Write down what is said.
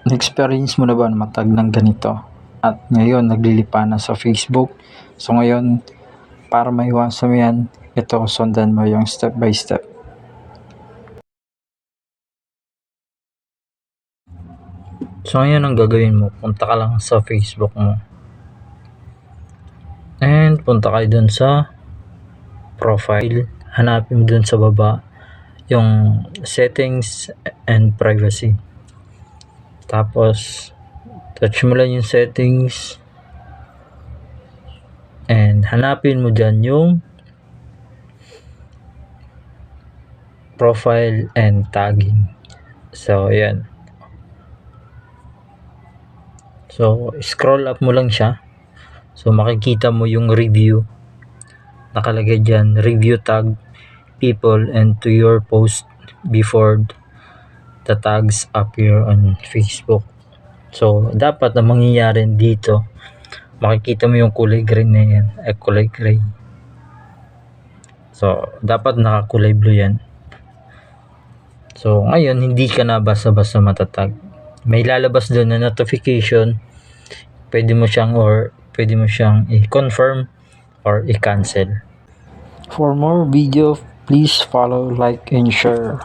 Na-experience mo na ba na matag ng ganito? At ngayon naglilipa na sa Facebook. So ngayon, para maiwasan mo yan, ito sundan mo yung step by step. So ngayon ang gagawin mo, punta ka lang sa Facebook mo. And punta kayo dun sa profile. Hanapin mo dun sa baba yung settings and privacy. Tapos touch mo lang yung settings and hanapin mo dyan yung profile and tagging. So yan. So scroll up mo lang siya. So makikita mo yung review. Nakalagay dyan, review tag people and to your post before the tags appear on Facebook. So dapat na mangyayari dito, makikita mo yung kulay green na yan, kulay gray. So dapat nakakulay blue yan. So ngayon hindi ka na basta-basta matatag. May lalabas doon na notification. Pwede mo siyang i-confirm or i-cancel. For more video, please follow, like, and share.